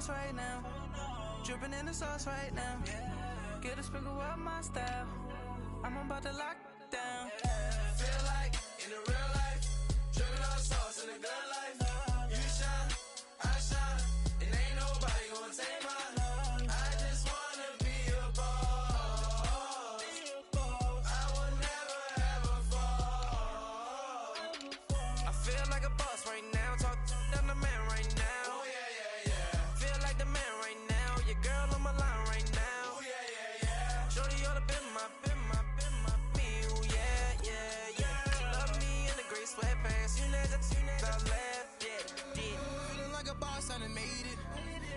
boss right now. Dripping in the sauce right now. Get a sprinkle up my style. I'm about to lock down. Feel like in the real life, dripping on sauce in the good life. You shine, I shine, and ain't nobody gonna take my love. I just wanna be a boss. I will never ever fall. I feel like a boss right now. Talk to the man right now. Oh yeah, yeah, yeah. Feel like the man right now. Your girl on my line right now. Oh yeah, yeah, yeah. Shorty ought to been my me. Oh yeah, yeah, yeah. Love me in the gray sweatpants. You never left, yeah. Feeling like a boss, I done made it.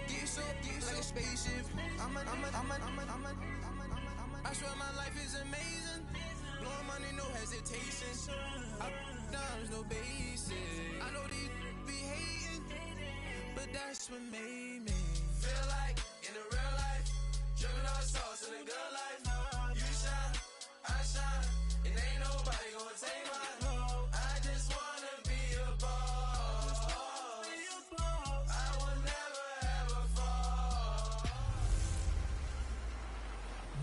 Get so like a spaceship. I swear my life is amazing. Blowing money, no hesitation. There's no basic. I know these be hating, but that's what made me feel like in the real life, dripping on sauce in the good life. You shine, I shine, and ain't nobody gonna take my love. I just wanna be a boss. I will never ever fall.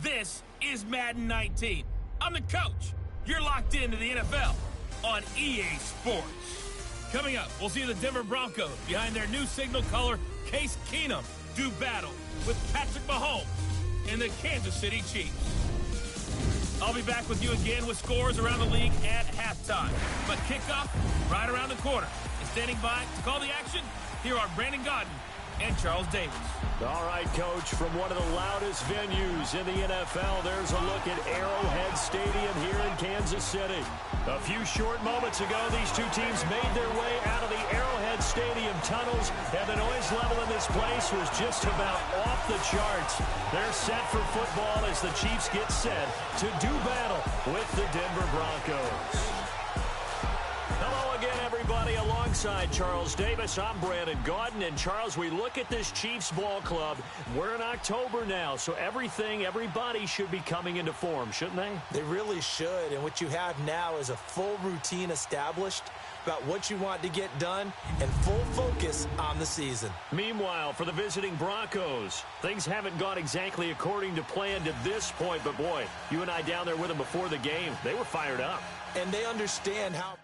This is Madden 19. I'm the coach. You're locked into the NFL on EA Sports. Coming up, we'll see the Denver Broncos behind their new signal caller, Case Keenum, do battle with Patrick Mahomes and the Kansas City Chiefs. I'll be back with you again with scores around the league at halftime. But kickoff right around the corner. And standing by to call the action, here are Brandon Gaudin and Charles Davis. All right, Coach, from one of the loudest venues in the NFL, there's a look at Arrowhead Stadium here in Kansas City. A few short moments ago, these two teams made their way out of the Arrowhead Stadium tunnels, and the noise level in this place was just about off the charts. They're set for football as the Chiefs get set to do battle with the Denver Broncos. Hello again, everybody. Alongside Charles Davis, I'm Brandon Gaudin. And, Charles, we look at this Chiefs ball club. We're in October now, so everybody should be coming into form, shouldn't they? They really should. And what you have now is a full routine established about what you want to get done and full focus on the season. Meanwhile, for the visiting Broncos, things haven't gone exactly according to plan to this point. But, boy, you and I down there with them before the game, they were fired up. And they understand how...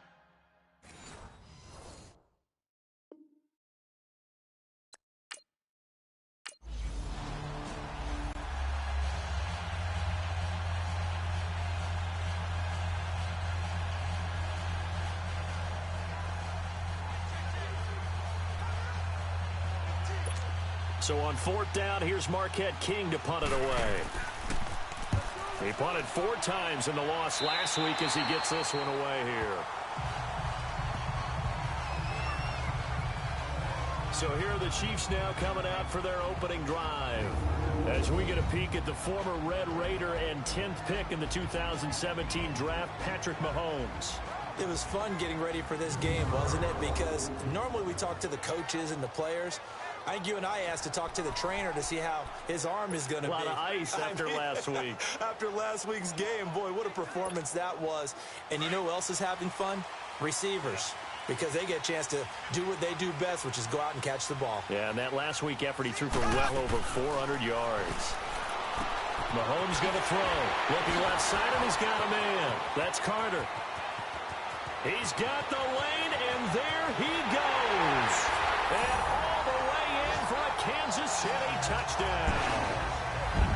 So on fourth down, here's Marquette King to punt it away. He punted 4 times in the loss last week as he gets this one away here. So here are the Chiefs now coming out for their opening drive. As we get a peek at the former Red Raider and 10th pick in the 2017 draft, Patrick Mahomes. It was fun getting ready for this game, wasn't it? Because normally we talk to the coaches and the players. I think you and I asked to talk to the trainer to see how his arm is going to be. A lot of ice after last week. After last week's game, boy, what a performance that was. And you know who else is having fun? Receivers. Because they get a chance to do what they do best, which is go out and catch the ball. Yeah, and that last week effort, he threw for well over 400 yards. Mahomes going to throw. Looking left side, and he's got a man. That's Carter. He's got the lane, and there he goes. And all the way in for a Kansas City touchdown.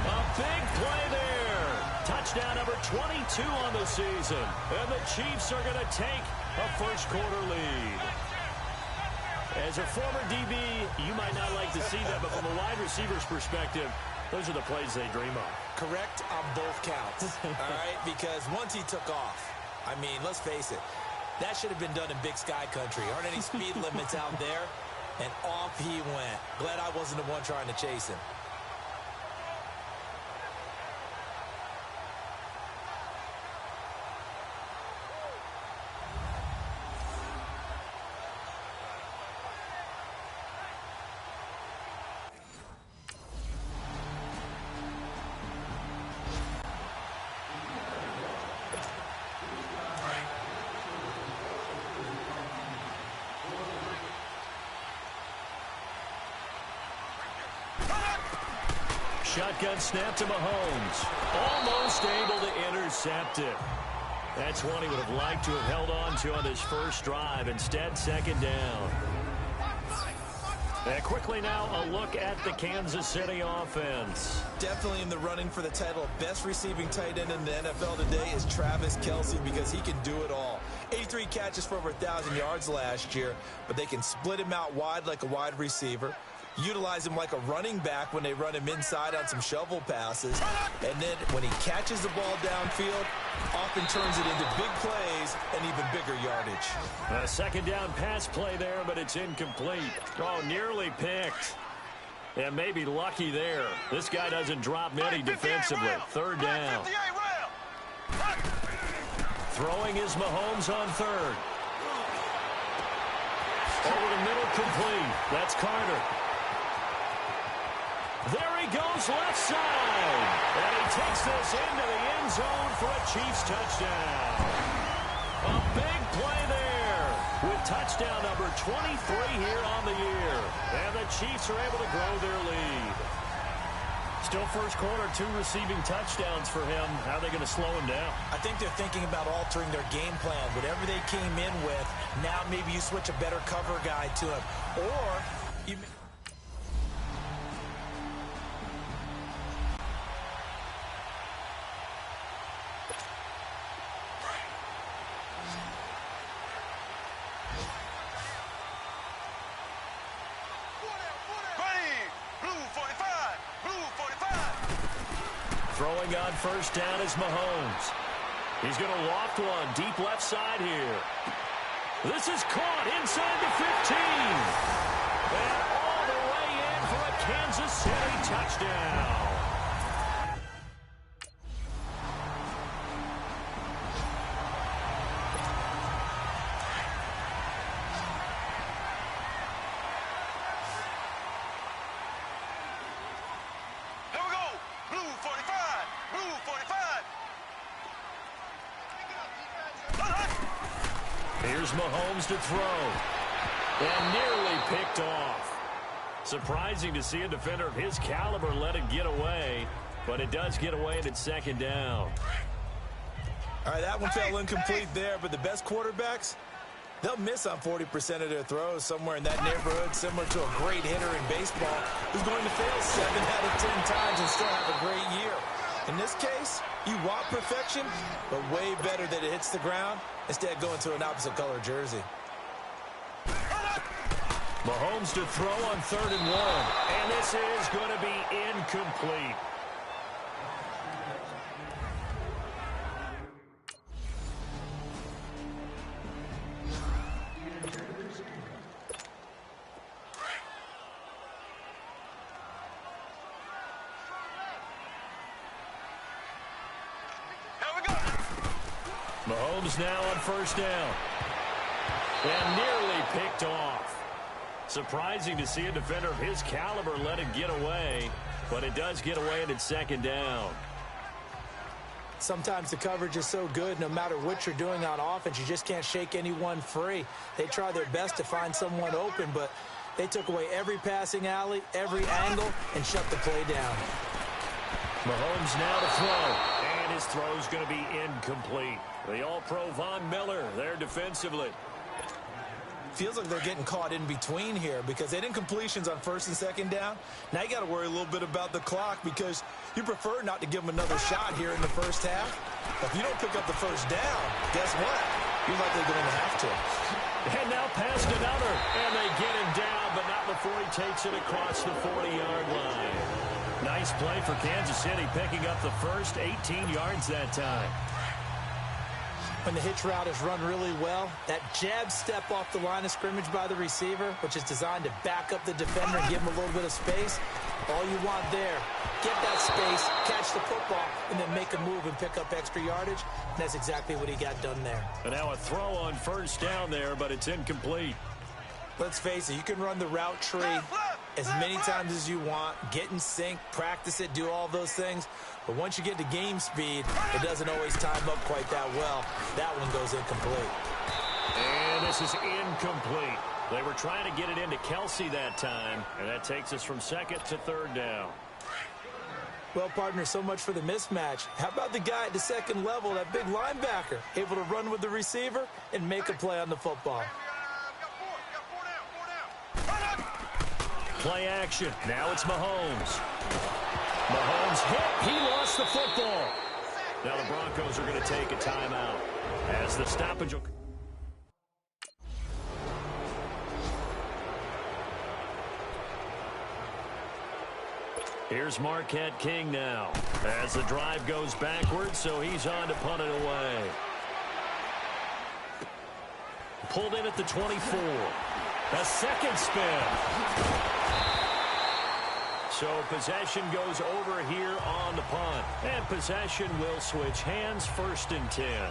A big play there. Touchdown number 22 on the season. And the Chiefs are going to take a first quarter lead. As a former DB, you might not like to see that, but from a wide receiver's perspective, those are the plays they dream of. Correct on both counts, all right? Because once he took off, I mean, let's face it, that should have been done in Big Sky Country. Aren't any speed limits out there? And off he went. Glad I wasn't the one trying to chase him. shotgun snap to Mahomes. Almost able to intercept it. That's one he would have liked to have held on to on his first drive. Instead, second down. And quickly now, a look at the Kansas City offense. Definitely in the running for the title of best receiving tight end in the NFL today is Travis Kelce, because he can do it all. 83 catches for over 1,000 yards last year, but they can split him out wide like a wide receiver, utilize him like a running back when they run him inside on some shovel passes, and then when he catches the ball downfield, often turns it into big plays and even bigger yardage. A second down pass play there, but it's incomplete. Oh, nearly picked. And maybe lucky there. This guy doesn't drop many defensively. Third down. Throwing is Mahomes on third. Over the middle, complete. That's Carter. There he goes, left side. And he takes this into the end zone for a Chiefs touchdown. A big play there with touchdown number 23 here on the year. And the Chiefs are able to grow their lead. Still first quarter, 2 receiving touchdowns for him. How are they going to slow him down? I think they're thinking about altering their game plan. Whatever they came in with, now maybe you switch a better cover guy to him. Or you... Throwing on first down is Mahomes. He's going to loft one deep left side here. This is caught inside the 15. And all the way in for a Kansas City touchdown. Here's Mahomes to throw. And nearly picked off. Surprising to see a defender of his caliber let it get away. But it does get away and it's second down. All right, that one fell incomplete there, but the best quarterbacks, they'll miss on 40% of their throws, somewhere in that neighborhood, similar to a great hitter in baseball who's going to fail 7 out of 10 times and still have a great year. In this case, you want perfection, but way better that it hits the ground instead of going to an opposite color jersey. Mahomes to throw on 3rd and 1. And this is going to be incomplete. Mahomes now on first down. And nearly picked off. Surprising to see a defender of his caliber let it get away, but it does get away and it's second down. Sometimes the coverage is so good, no matter what you're doing on offense, you just can't shake anyone free. They try their best to find someone open, but they took away every passing alley, every angle, and shut the play down. Mahomes now to throw, and his throw's going to be incomplete. The All-Pro Von Miller there defensively. Feels like they're getting caught in between here because they didn't completions on 1st and 2nd down. Now you got to worry a little bit about the clock because you prefer not to give them another shot here in the first half. But if you don't pick up the first down, guess what? You're likely going to have to. And now past another, and they get him down, but not before he takes it across the 40-yard line. Nice play for Kansas City, picking up the first 18 yards that time. When the hitch route is run really well, that jab step off the line of scrimmage by the receiver, which is designed to back up the defender and give him a little bit of space, all you want there, get that space, catch the football, and then make a move and pick up extra yardage. And that's exactly what he got done there. And now a throw on first down there, but it's incomplete. Let's face it, you can run the route tree as many times as you want, get in sync, practice it, do all those things. But once you get to game speed, it doesn't always time up quite that well. That one goes incomplete. And this is incomplete. They were trying to get it into Kelce that time, and that takes us from 2nd to 3rd down. Well, partner, so much for the mismatch. How about the guy at the second level, that big linebacker, able to run with the receiver and make a play on the football? Play action. Now it's Mahomes. Mahomes hit. He lost the football. Now the Broncos are going to take a timeout as the stoppage. Here's Marquette King now as the drive goes backwards, so he's on to punt it away. Pulled in at the 24. A second spin. So possession goes over here on the punt. And possession will switch hands, 1st and 10.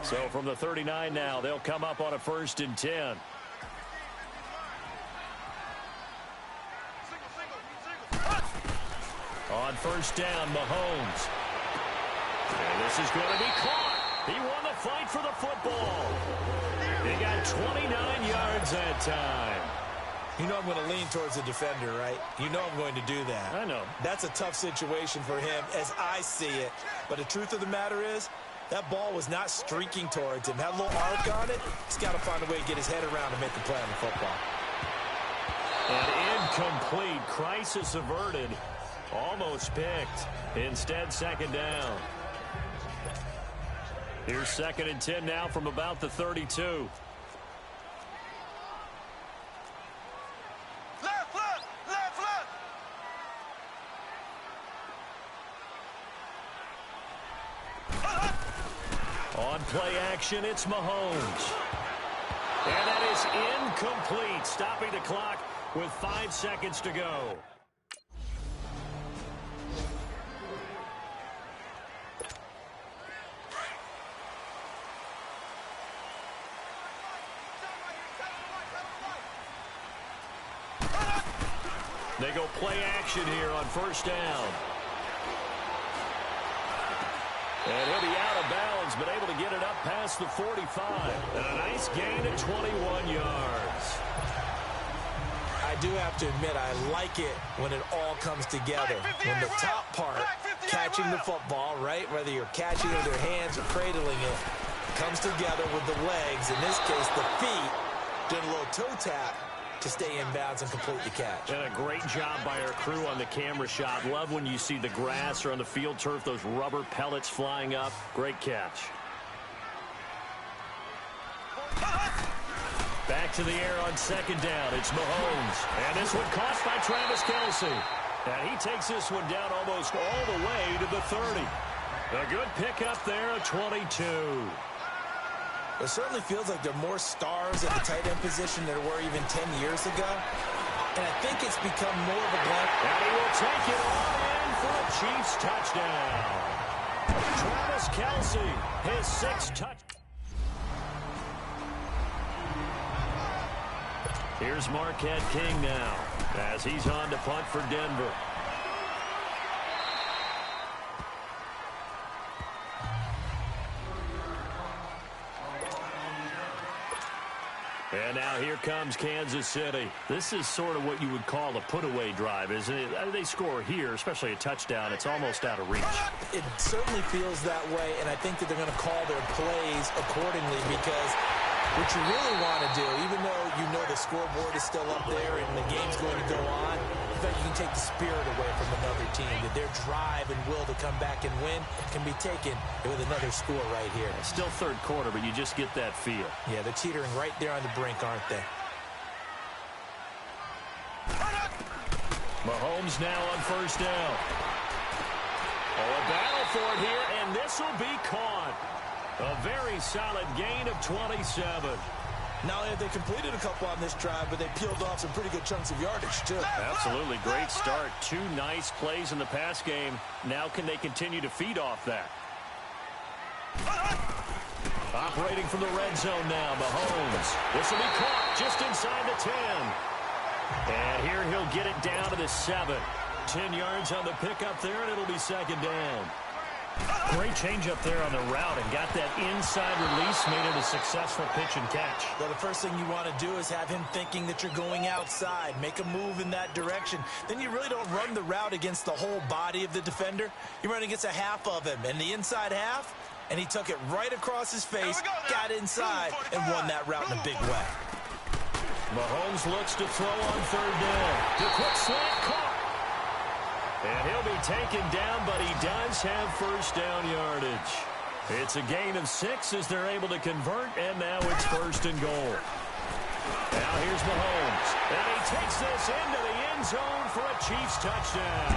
So from the 39 now, they'll come up on a 1st and 10. On 1st down, Mahomes. And this is going to be caught. He won the fight for the football. He got 29 yards that time. You know I'm going to lean towards the defender, right? You know I'm going to do that. I know. That's a tough situation for him as I see it. But the truth of the matter is, that ball was not streaking towards him. Had a little arc on it. He's got to find a way to get his head around and make a play on the football. And incomplete. Crisis averted. Almost picked. Instead, 2nd down. Here's 2nd and 10 now from about the 32. On play action, it's Mahomes. And that is incomplete, stopping the clock with 5 seconds to go. They go play action here on 1st down. And he'll be out of bounds, but able to get it up past the 45. And a nice gain at 21 yards. I do have to admit, I like it when it all comes together. When the top part, catching the football, right, whether you're catching it with your hands or cradling it, comes together with the legs, in this case the feet, doing a little toe tap to stay in bounds and complete the catch. And a great job by our crew on the camera shot. Love when you see the grass or on the field turf, those rubber pellets flying up. Great catch. Back to the air on 2nd down. It's Mahomes. And this one caught by Travis Kelce. And he takes this one down almost all the way to the 30. A good pickup there at 22. It certainly feels like there are more stars at the tight end position than there were even 10 years ago. And I think it's become more of a blank. And he will take it all in for a Chiefs touchdown. Travis Kelce, his 6th touch. Here's Marquette King now as he's on to punt for Denver. And now here comes Kansas City. This is sort of what you would call a put-away drive, isn't it? They score here, especially a touchdown. It's almost out of reach. It certainly feels that way, and I think that they're going to call their plays accordingly because what you really want to do, even though you know the scoreboard is still up there and the game's going to go on, I think you can take the spirit away from another team, that their drive and will to come back and win can be taken with another score right here. Still 3rd quarter, but you just get that feel. Yeah, they're teetering right there on the brink, aren't they? Mahomes now on first down. Oh, a battle for it here, and this will be caught. A very solid gain of 27. Not only have they completed a couple on this drive, but they peeled off some pretty good chunks of yardage, too. Absolutely. Great start. 2 nice plays in the pass game. Now can they continue to feed off that? Operating from the red zone now, Mahomes. This will be caught just inside the 10. And here he'll get it down to the 7. 10 yards on the pickup there, and it'll be second down. Great change up there on the route and got that inside release, made it a successful pitch and catch. Well, the first thing you want to do is have him thinking that you're going outside. Make a move in that direction. Then you really don't run the route against the whole body of the defender. You run against a half of him, and the inside half, and he took it right across his face, got inside, and won that route in a big way. Mahomes looks to throw on third down. The quick slant caught. And he'll be taken down, but he does have first down yardage. It's a gain of 6 as they're able to convert, and now it's first and goal. Now here's Mahomes. And he takes this into the end zone for a Chiefs touchdown.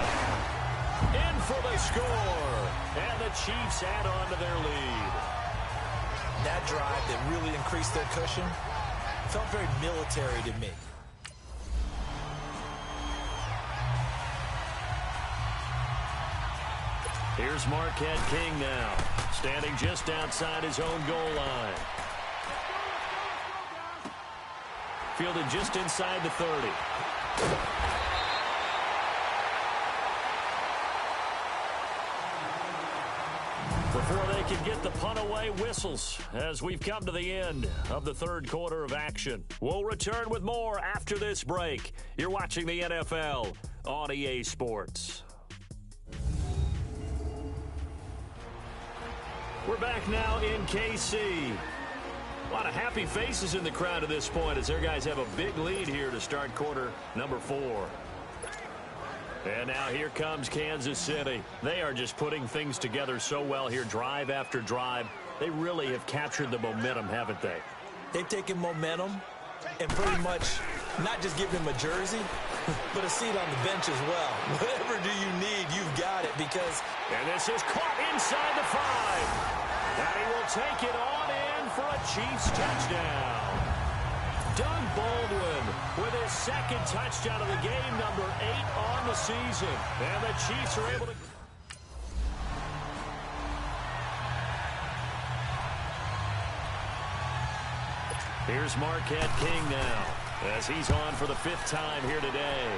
In for the score. And the Chiefs add on to their lead. That drive that really increased their cushion felt very military to me. Here's Marquette King now, standing just outside his own goal line. Fielded just inside the 30. Before they can get the punt away, whistles as we've come to the end of the third quarter of action. We'll return with more after this break. You're watching the NFL on EA Sports. We're back now in KC. A lot of happy faces in the crowd at this point as their guys have a big lead here to start quarter number 4. And now here comes Kansas City. They are just putting things together so well here, drive after drive. They really have captured the momentum, haven't they? They've taken momentum and pretty much not just given him a jersey, but a seat on the bench as well. Whatever do you need, you've got it because... And this is caught inside the 5. And he will take it on in for a Chiefs touchdown. Doug Baldwin with his second touchdown of the game, number 8 on the season. And the Chiefs are able to... Here's Marquette King now, as he's on for the 5th time here today.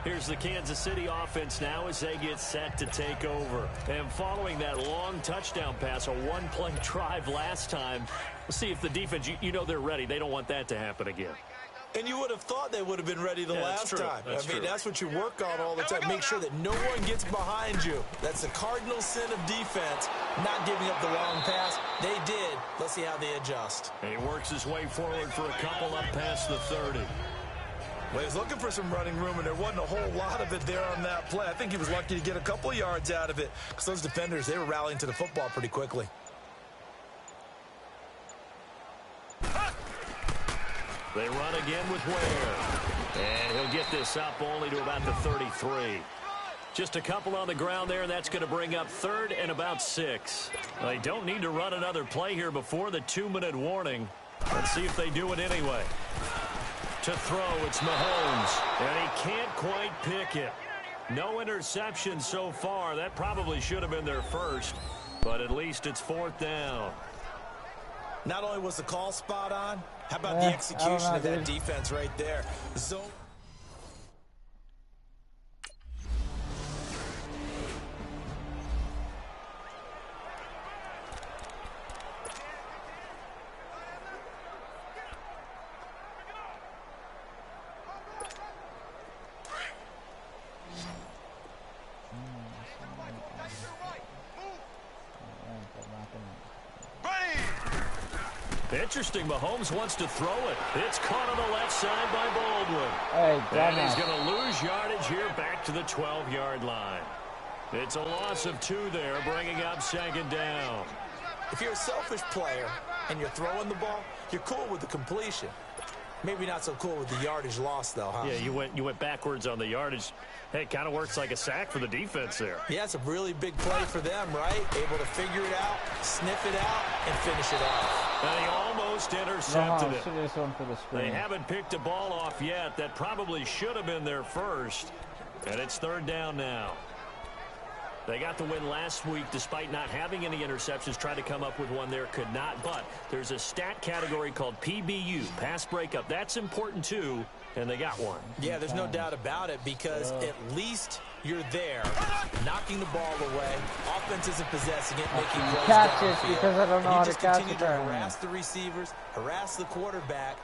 Here's the Kansas City offense now as they get set to take over. And following that long touchdown pass, a one-play drive last time, we'll see if the defense, you know they're ready. They don't want that to happen again. And you would have thought they would have been ready the last time. That's what you work on all the time. Make sure that no one gets behind you. That's the cardinal sin of defense, not giving up the long pass. They did. Let's see how they adjust. And he works his way forward for a couple up past the 30. Well, he was looking for some running room, and there wasn't a whole lot of it there on that play. I think he was lucky to get a couple of yards out of it because those defenders, they were rallying to the football pretty quickly. They run again with Ware. And he'll get this up only to about the 33. Just a couple on the ground there, and that's going to bring up 3rd and about 6. They don't need to run another play here before the 2-minute warning. Let's see if they do it anyway. To throw, it's Mahomes, and he can't quite pick it. No interception so far. That probably should have been their first, but at least it's 4th down. Not only was the call spot on, how about the execution of that defense right there? Zone. Interesting. Mahomes wants to throw it. It's caught on the left side by Baldwin. And he's going to lose yardage here back to the 12-yard line. It's a loss of 2 there, bringing up 2nd down. If you're a selfish player and you're throwing the ball, you're cool with the completion. Maybe not so cool with the yardage loss, though, huh? Yeah, you went backwards on the yardage. Hey, it kind of works like a sack for the defense there. Yeah, it's a really big play for them, right? Able to figure it out, sniff it out, and finish it off. And he almost intercepted it. This one for the screen. They haven't picked a ball off yet. That probably should have been their first. And it's third down now. They got the win last week despite not having any interceptions. Tried to come up with one there, could not. But there's a stat category called PBU, pass breakup. That's important too, and they got one. Yeah, there's no doubt about it because at least you're there, knocking the ball away. Offense isn't possessing it, making plays downfield. Because I don't know how to catch it. You just continue to harass the receivers, harass the quarterback.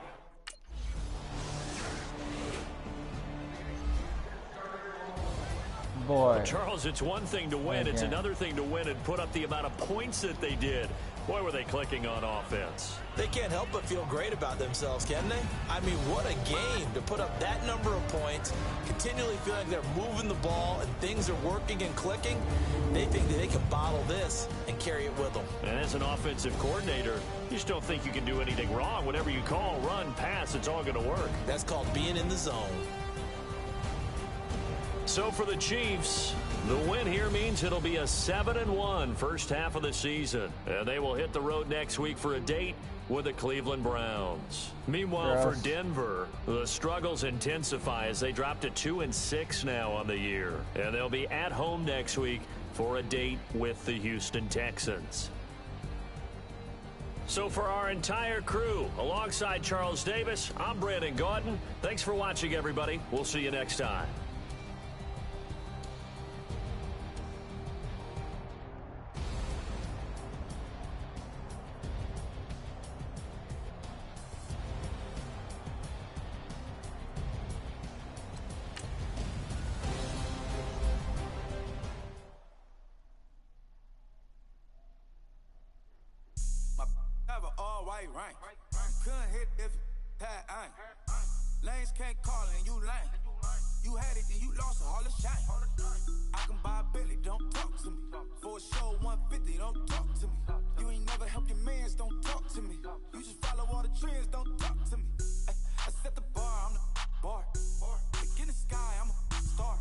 Boy. Charles, it's one thing to win. It's another thing to win and put up the amount of points that they did. Boy, were they clicking on offense. They can't help but feel great about themselves, can they? I mean, what a game to put up that number of points, continually feeling like they're moving the ball and things are working and clicking. They think that they can bottle this and carry it with them. And as an offensive coordinator, you just don't think you can do anything wrong. Whatever you call, run, pass, it's all going to work. That's called being in the zone. So for the Chiefs, the win here means it'll be a 7-1 first half of the season. And they will hit the road next week for a date with the Cleveland Browns. Meanwhile, for Denver, the struggles intensify as they drop to 2-6 now on the year. And they'll be at home next week for a date with the Houston Texans. So for our entire crew, alongside Charles Davis, I'm Brandon Gaudin. Thanks for watching, everybody. We'll see you next time. Right. Couldn't hit if it had ain't. Lanes can't call and you lame. You had it and you lost all the shine. I can buy a Billy, don't talk to me. For a show 150, don't talk to me. You ain't never help your mans, don't talk to me. You just follow all the trends, don't talk to me. I set the bar, I'm the bar. Look in the sky, I'm a star.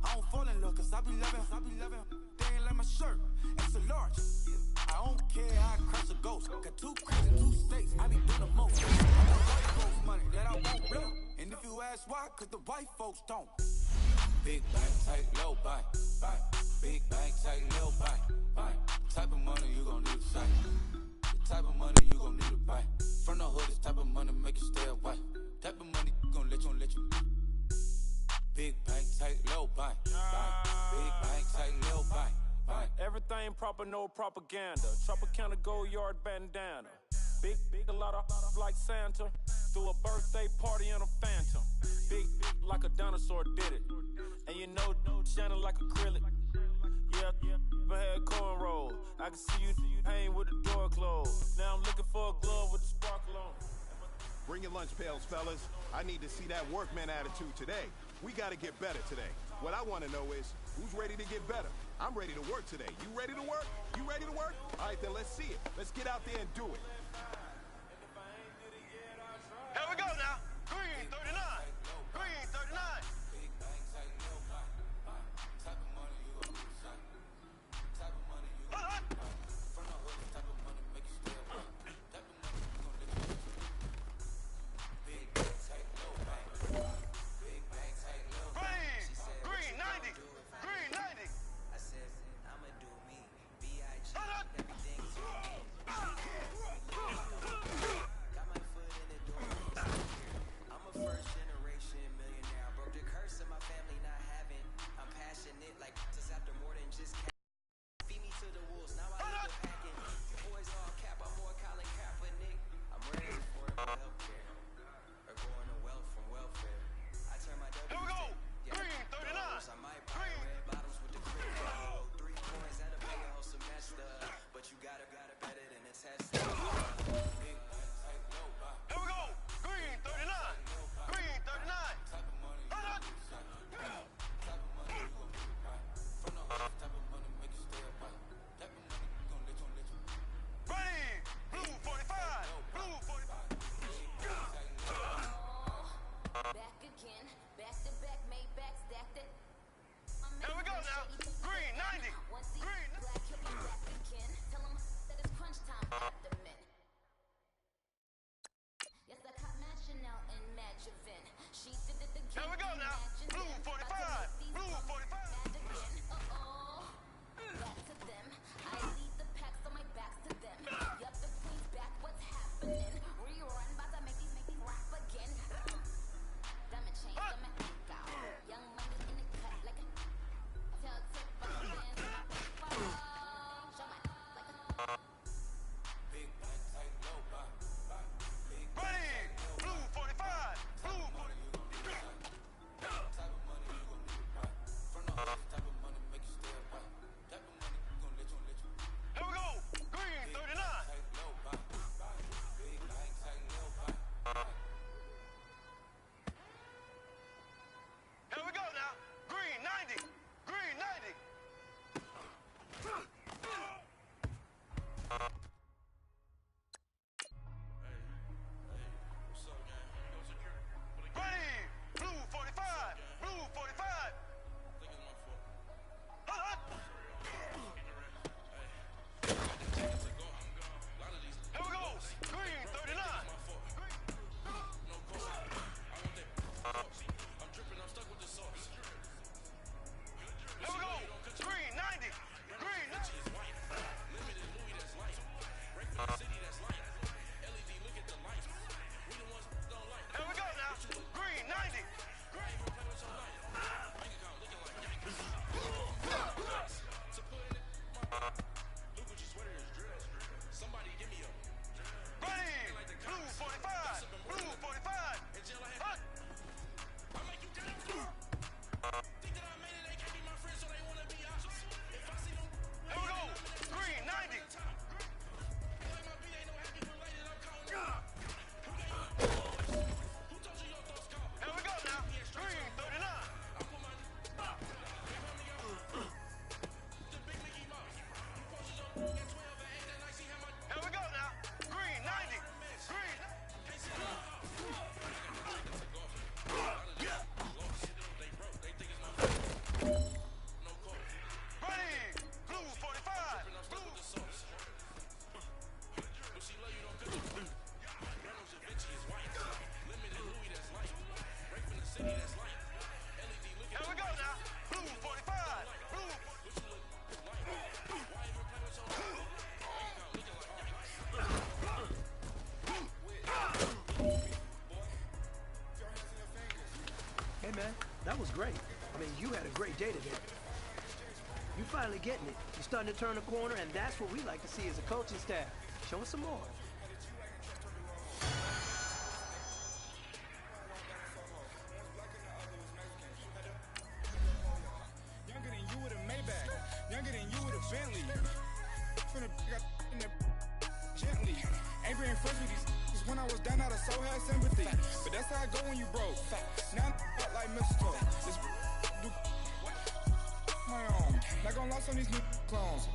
I don't fall in love cause I be loving. They ain't like my shirt, it's a large. I don't care how I crush a ghost. Got 2 cribs and 2 states, I be doing the most. I got white folks money that I won't blow. And if you ask why, cause the white folks don't. Big bank, tight, low bank. Big bank, tight, low bank. Type of money you gon' need to sight. The type of money you gon' need to buy. From the hood, this type of money make you stay away. Type of money gon' let you. Big bank, tight, low bank. Big bank, tight, low bank. Everything proper, no propaganda. Tropicana gold yard bandana. Big, a lot of like Santa. Threw a birthday party in a phantom. Big like a dinosaur did it. And you know, shining like acrylic. Yeah, I had cornrow. I can see you hang with the door closed. Now I'm looking for a glove with a sparkle on it. Bring your lunch pails, fellas. I need to see that workman attitude today. We got to get better today. What I want to know is, who's ready to get better? I'm ready to work today. You ready to work? You ready to work? All right, then let's see it. Let's get out there and do it. Here we go now. Green 39. Green 39. Green 90. Green 90. I said, I'ma do me. B.I.G. Everything to me. That was great. I mean, you had a great day today. You finally getting it. You're starting to turn the corner, and that's what we like to see as a coaching staff. Show us some more. Younger than you with a Maybach. Younger than you with a Bentley. From the got in the gently. Ain't been friends with these when I was down out of so had sympathy. But that's how I go when you broke. Now I'm like mistletoe. This do my own. Not gonna lost on these new clones.